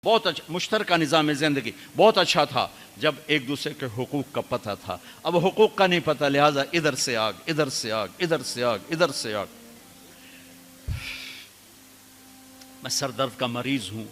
بہت اچھا مشترکہ نظام زندگی بہت اچھا تھا جب ایک دوسرے کے حقوق کا پتہ تھا. اب حقوق کا نہیں پتہ، لہٰذا ادھر سے آگ، ادھر سے آگ، ادھر سے آگ، ادھر سے آگ. میں سر درد کا مریض ہوں،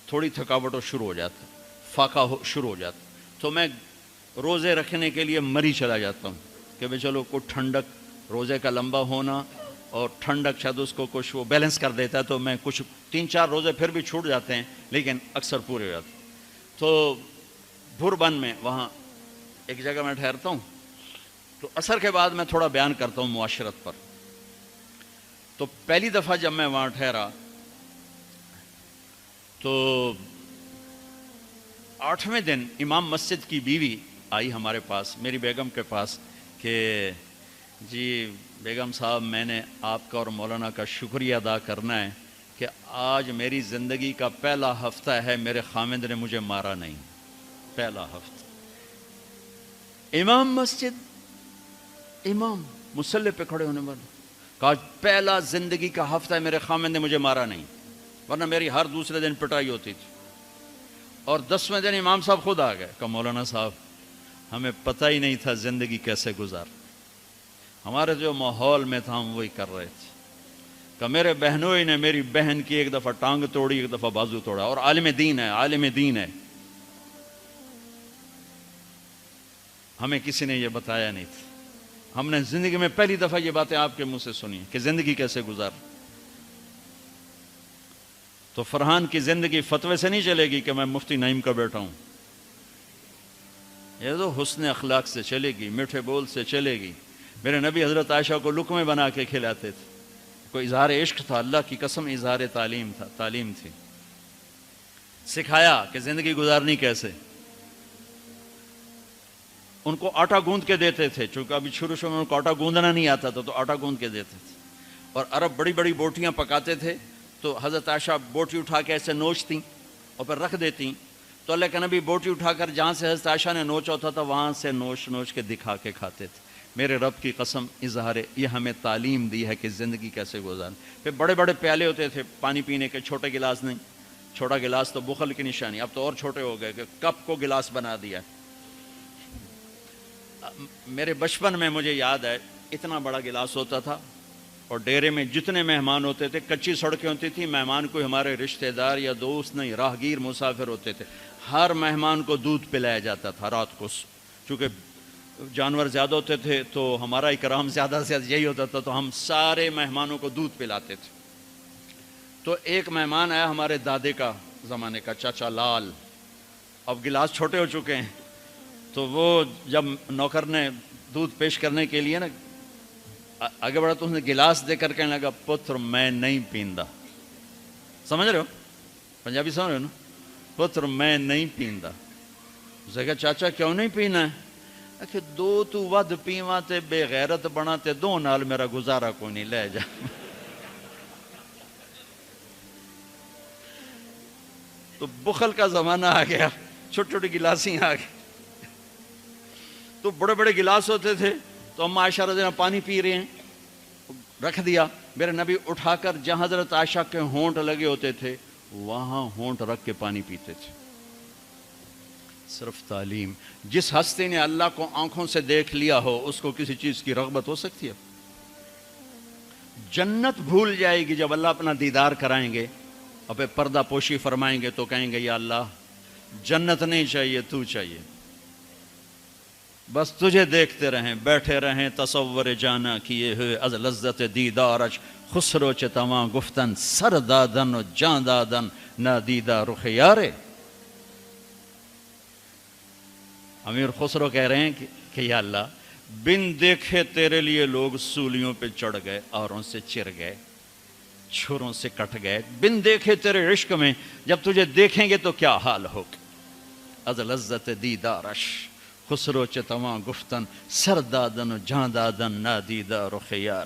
تھوڑی تھکاوٹ ہو شروع ہو جاتا، فاقہ شروع ہو جاتا، تو میں روزے رکھنے کے لیے مری چلا جاتا ہوں کہ بھئی چلو کوئی ٹھنڈک، روزے کا لمبا ہونا اور ٹھنڈک شاید اس کو کچھ وہ بیلنس کر دیتا ہے، تو میں کچھ 3-4 روزے پھر بھی چھوٹ جاتے ہیں لیکن اکثر پورے ہو جاتے ہیں. تو بھربن میں وہاں ایک جگہ میں ٹھہرتا ہوں، تو عصر کے بعد میں تھوڑا بیان کرتا ہوں معاشرت پر. تو پہلی دفعہ جب میں وہاں ٹھہرا تو 8ویں دن امام مسجد کی بیوی آئی ہمارے پاس، میری بیگم کے پاس، کہ جی بیگم صاحب میں نے آپ کا اور مولانا کا شکریہ ادا کرنا ہے کہ آج میری زندگی کا پہلا ہفتہ ہے میرے خامند نے مجھے مارا نہیں. پہلا ہفتہ امام مسجد، امام مصلی پہ کھڑے ہونے والے، کہا پہلا زندگی کا ہفتہ ہے میرے خامند نے مجھے مارا نہیں، ورنہ میری ہر دوسرے دن پٹائی ہوتی تھی. اور 10ویں دن امام صاحب خود آ گئے، کہا مولانا صاحب ہمیں پتہ ہی نہیں تھا زندگی کیسے گزار، ہمارے جو ماحول میں تھا ہم وہی کر رہے تھے. کہ میرے بہنوئی نے میری بہن کی ایک دفعہ ٹانگ توڑی، ایک دفعہ بازو توڑا، اور عالم دین ہے، عالم دین ہے. ہمیں کسی نے یہ بتایا نہیں تھا، ہم نے زندگی میں پہلی دفعہ یہ باتیں آپ کے منہ سے سنی کہ زندگی کیسے گزار. تو فرحان کی زندگی فتوے سے نہیں چلے گی کہ میں مفتی نعیم کا بیٹا ہوں، یہ تو حسن اخلاق سے چلے گی، میٹھے بول سے چلے گی. میرے نبی حضرت عائشہ کو لقمے بنا کے کھلاتے تھے، کوئی اظہار عشق تھا، اللہ کی قسم اظہار تعلیم تھا، تعلیم تھی. سکھایا کہ زندگی گزارنی کیسے. ان کو آٹا گوندھ کے دیتے تھے، چونکہ ابھی شروع میں ان کو آٹا گوندنا نہیں آتا تھا، تو آٹا گوندھ کے دیتے تھے. اور عرب بڑی بڑی بوٹیاں پکاتے تھے، تو حضرت عائشہ بوٹی اٹھا کے ایسے نوچتیں اور پھر رکھ دیتیں. تو اللہ کے نبی بوٹی اٹھا کر جہاں سے حضرت عائشہ نے نوچا ہوتا تھا وہاں سے نوچ نوچ کے دکھا کے کھاتے تھے. میرے رب کی قسم اظہار یہ ہمیں تعلیم دی ہے کہ زندگی کیسے گزاریں. پھر بڑے بڑے پیالے ہوتے تھے پانی پینے کے، چھوٹے گلاس نہیں. چھوٹا گلاس تو بخل کی نشانی، اب تو اور چھوٹے ہو گئے کہ کپ کو گلاس بنا دیا. میرے بچپن میں مجھے یاد ہے اتنا بڑا گلاس ہوتا تھا، اور ڈیرے میں جتنے مہمان ہوتے تھے، کچی سڑکیں ہوتی تھیں، مہمان کو ہمارے رشتہ دار یا دوست نہیں، راہگیر مسافر ہوتے تھے، ہر مہمان کو دودھ پلایا جاتا تھا رات کو. چونکہ جانور زیادہ ہوتے تھے تو ہمارا اکرام زیادہ سے یہی ہوتا تھا، تو ہم سارے مہمانوں کو دودھ پلاتے تھے. تو ایک مہمان آیا ہمارے دادے کا زمانے کا، چاچا لال. اب گلاس چھوٹے ہو چکے ہیں، تو وہ جب نوکر نے دودھ پیش کرنے کے لیے نا آگے بڑھا تو اس نے گلاس دے کر کہنے لگا پتر میں نہیں پیندا. سمجھ رہے ہو پنجابی سمجھ رہے ہو نا؟ پتر میں نہیں پیندا. اسے کہا چاچا کیوں نہیں پینا ہے؟ کہ دو تو ود پیواں تے بے غیرت بنا تے دو نال میرا گزارا کوئی نہیں، لے جا. تو بخل کا زمانہ آ گیا، چھوٹی چھوٹی گلاسیں آ گئی. تو بڑے بڑے گلاس ہوتے تھے، تو اما عائشہ رضی اللہ عنہا پانی پی رہے ہیں، رکھ دیا. میرے نبی اٹھا کر جہاں حضرت عائشہ کے ہونٹ لگے ہوتے تھے وہاں ہونٹ رکھ کے پانی پیتے تھے. صرف تعلیم. جس ہستی نے اللہ کو آنکھوں سے دیکھ لیا ہو اس کو کسی چیز کی رغبت ہو سکتی ہے؟ جنت بھول جائے گی جب اللہ اپنا دیدار کرائیں گے اور پھر پردہ پوشی فرمائیں گے تو کہیں گے یا اللہ جنت نہیں چاہیے، تو چاہیے، بس تجھے دیکھتے رہیں، بیٹھے رہیں تصور جانا کیے ہوئے از لذت دیدارش، خسرو چتواں گفتن سر دادن و جان دادن نادیدہ رخ یارے. امیر خسرو کہہ رہے ہیں کہ یا اللہ بن دیکھے تیرے لیے لوگ سولیوں پہ چڑھ گئے، اوروں سے چر گئے، چھروں سے کٹ گئے. بن دیکھے تیرے عشق میں جب تجھے دیکھیں گے تو کیا حال ہوگا. از لذت دیدارش خسرو چتواں گفتن سر دادن و جان دادن نادیدہ رخ یار.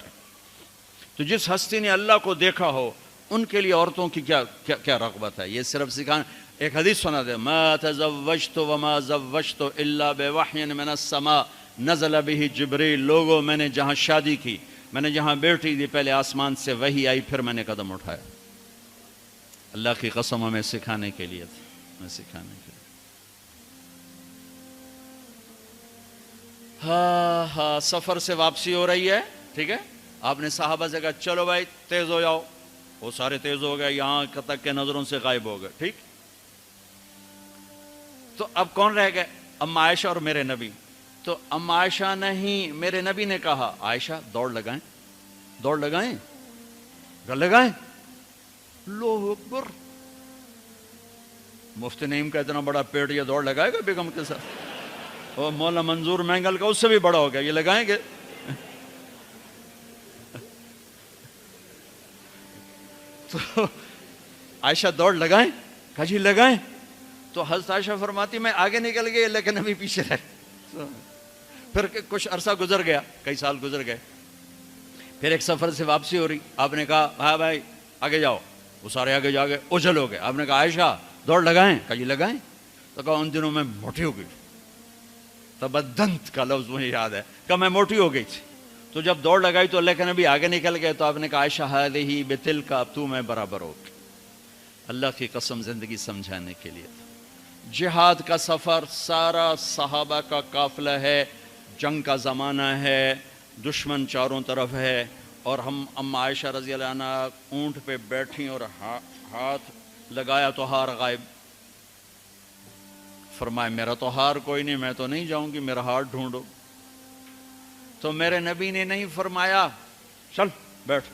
تو جس ہستی نے اللہ کو دیکھا ہو ان کے لیے عورتوں کی کیا رغبت ہے. یہ صرف سکھانا. ایک حدیث سنا دے، ما تزوجت وما زوجت الا بوحی من السماء نزل به جبریل. لوگوں میں نے جہاں شادی کی، میں نے جہاں بیٹی دی، پہلے آسمان سے وحی آئی، پھر میں نے قدم اٹھایا. اللہ کی قسم ہمیں سکھانے کے لیے تھا، ہمیں سکھانے کے لیے۔ ہاں سفر سے واپسی ہو رہی ہے، ٹھیک ہے، آپ نے صحابہ سے کہا چلو بھائی تیز ہو جاؤ، وہ سارے تیز ہو گئے، یہاں تک کہ نظروں سے غائب ہو گئے، ٹھیک۔ تو اب کون رہ گئے؟ اما عائشہ اور میرے نبی۔ تو اما عائشہ نہیں، میرے نبی نے کہا عائشہ دوڑ لگائیں، دوڑ لگائیں، گل لگائیں۔ اللہ اکبر، مفتی نعیم کا اتنا بڑا پیٹ، یہ دوڑ لگائے گا بیگم کے ساتھ؟ اور مولا منظور مینگل کا اس سے بھی بڑا ہو گیا، یہ لگائیں گے؟ تو عائشہ دوڑ لگائیں، کہا جی لگائیں۔ تو حضرت عائشہ فرماتی میں آگے نکل گئی لیکن نبی پیچھے رہے۔ پھر کچھ عرصہ گزر گیا، کئی سال گزر گئے، پھر ایک سفر سے واپسی ہو رہی، آپ نے کہا ہاں بھائی آگے جاؤ، وہ سارے آگے جا گئے، اجل ہو گئے۔ آپ نے کہا عائشہ دوڑ لگائیں، کہا جی لگائیں۔ تو کہا ان دنوں میں موٹی ہو گئی، تبدنت کا لفظ مجھے یاد ہے، کہ میں موٹی ہو گئی تھی۔ تو جب دوڑ لگائی تو اللہ کے نبی آگے نکل گئے، تو آپ نے کہا عائشہ ہذہ بتلک، اب تو میں برابر ہو گئی۔ اللہ کی قسم زندگی سمجھانے کے لیے تھا۔ جہاد کا سفر سارا صحابہ کا قافلہ ہے، جنگ کا زمانہ ہے، دشمن چاروں طرف ہے، اور ہم اما عائشہ رضی اللہ عنہ اونٹ پہ بیٹھیں اور ہاتھ لگایا تو ہار غائب۔ فرمایا میرا تو ہار کوئی نہیں، میں تو نہیں جاؤں گی، میرا ہار ڈھونڈو۔ تو میرے نبی نے نہیں فرمایا چل بیٹھ،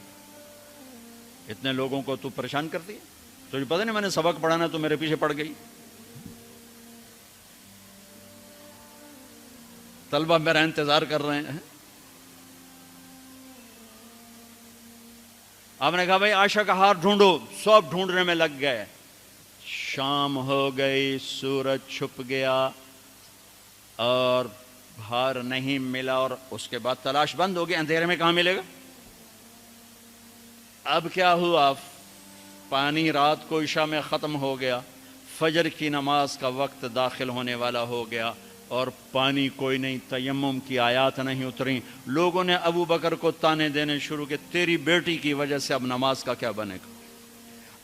اتنے لوگوں کو تو پریشان کرتی ہے، تجھے پتہ نہیں میں نے سبق پڑھانا تو میرے پیچھے پڑ گئی، طلبہ میرا انتظار کر رہے ہیں۔ آپ نے کہا بھائی عائشہ کا ہار ڈھونڈو، سب ڈھونڈنے میں لگ گئے، شام ہو گئی، سورج چھپ گیا اور ہار نہیں ملا، اور اس کے بعد تلاش بند ہو گئی، اندھیرے میں کہاں ملے گا؟ اب کیا ہوا؟ پانی رات کو عشاء میں ختم ہو گیا، فجر کی نماز کا وقت داخل ہونے والا ہو گیا، اور پانی کوئی نہیں، تیمم کی آیات نہیں اتری۔ لوگوں نے ابو بکر کو تانے دینے شروع کہ تیری بیٹی کی وجہ سے اب نماز کا کیا بنے گا؟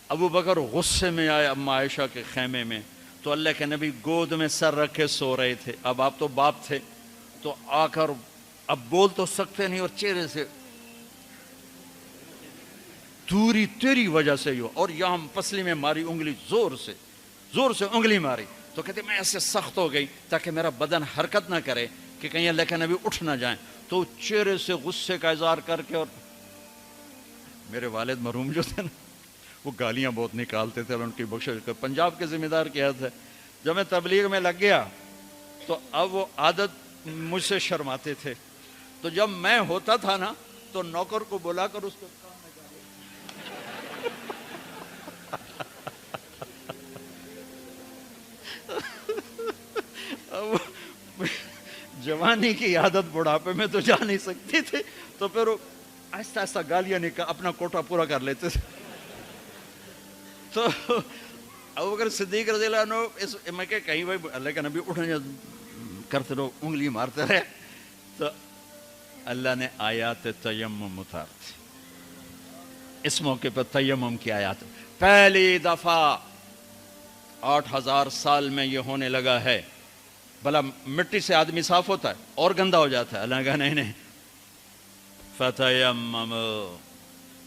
ابو بکر غصے میں آئے اما عائشہ کے خیمے میں، تو اللہ کے نبی گود میں سر رکھے سو رہے تھے، اب آپ تو باپ تھے، تو آ کر اب بول تو سکتے نہیں، اور چہرے سے دوری تیری وجہ سے ہو، اور یہاں پسلی میں ماری انگلی، زور سے انگلی ماری، تو کہتے میں ایسے سخت ہو گئی تاکہ میرا بدن حرکت نہ کرے کہ کہیں اللہ کے نبی اٹھ نہ جائیں، تو چہرے سے غصے کا اظہار کر کے، اور میرے والد مرحوم جو تھے نا وہ گالیاں بہت نکالتے تھے، ان کی بخشش کر، پنجاب کے ذمہ دار کیا تھا، جب میں تبلیغ میں لگ گیا تو اب وہ عادت مجھ سے شرماتے تھے، تو جب میں ہوتا تھا نا تو نوکر کو بلا کر اس کو جوانی کی عادت بڑھاپے میں تو جا نہیں سکتی تھی، تو پھر وہ آہستہ آہستہ گالیاں اپنا کوٹا پورا کر لیتے تھے۔ تو ابوبکر صدیق رضی اللہ عنہ میں کہ کہیں بھائی اللہ کا نبی اٹھنے کرتے رہو، انگلی مارتے رہے، تو اللہ نے آیات تیمم اتار دی۔ اس موقع پر تیمم کی آیات پہلی دفعہ 8000 سال میں یہ ہونے لگا ہے۔ بھلا مٹی سے آدمی صاف ہوتا ہے اور گندا ہو جاتا ہے؟ اللہ کہا نہیں، فتیمم،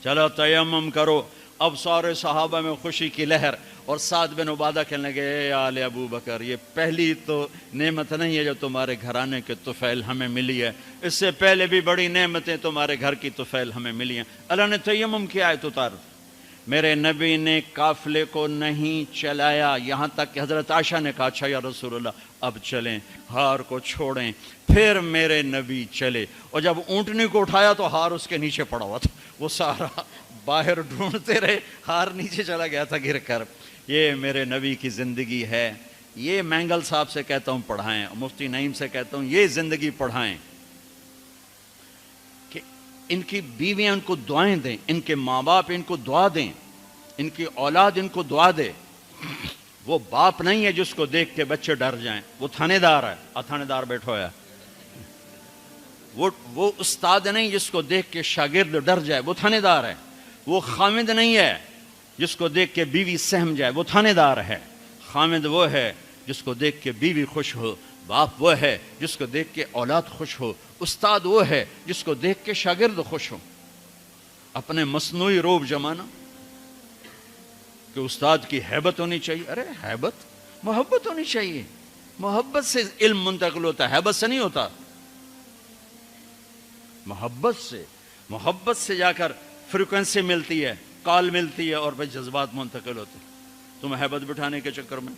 چلو تیمم کرو۔ اب سارے صحابہ میں خوشی کی لہر، اور سعد بن عبادہ کہنے لگے اے آل ابو بکر، یہ پہلی تو نعمت نہیں ہے جو تمہارے گھرانے کے طفیل ہمیں ملی ہے، اس سے پہلے بھی بڑی نعمتیں تمہارے گھر کی طفیل ہمیں ملی ہیں۔ اللہ نے تیمم کی آیت اتار دی۔ میرے نبی نے قافلے کو نہیں چلایا، یہاں تک کہ حضرت عائشہ نے کہا اچھا یا رسول اللہ اب چلیں، ہار کو چھوڑیں۔ پھر میرے نبی چلے، اور جب اونٹنی کو اٹھایا تو ہار اس کے نیچے پڑا ہوا تھا، وہ سارا باہر ڈھونڈتے رہے، ہار نیچے چلا گیا تھا گر کر۔ یہ میرے نبی کی زندگی ہے، یہ مینگل صاحب سے کہتا ہوں پڑھائیں، مفتی نعیم سے کہتا ہوں یہ زندگی پڑھائیں، کہ ان کی بیویاں ان کو دعائیں دیں، ان کے ماں باپ ان کو دعا دیں، ان کی اولاد ان کو دعا دے۔ وہ باپ نہیں ہے جس کو دیکھ کے بچے ڈر جائیں، وہ تھانے دار ہے، تھانے دار بیٹھا ہوا ہے۔ وہ استاد نہیں جس کو دیکھ کے شاگرد ڈر جائے، وہ تھانے دار ہے۔ وہ خامد نہیں ہے جس کو دیکھ کے بیوی سہم جائے وہ تھانے دار ہے، خامد وہ ہے جس کو دیکھ کے بیوی خوش ہو، باپ وہ ہے جس کو دیکھ کے اولاد خوش ہو، استاد وہ ہے جس کو دیکھ کے شاگرد خوش ہو۔ اپنے مصنوعی روب جمانا کہ استاد کی ہیبت ہونی چاہیے، ارے ہیبت، محبت ہونی چاہیے، محبت سے علم منتقل ہوتا ہے، ہیبت سے نہیں ہوتا، محبت سے جا کر فریکوینسی ملتی ہے، کال ملتی ہے اور پھر جذبات منتقل ہوتے ہیں۔ تم ہیبت بٹھانے کے چکر میں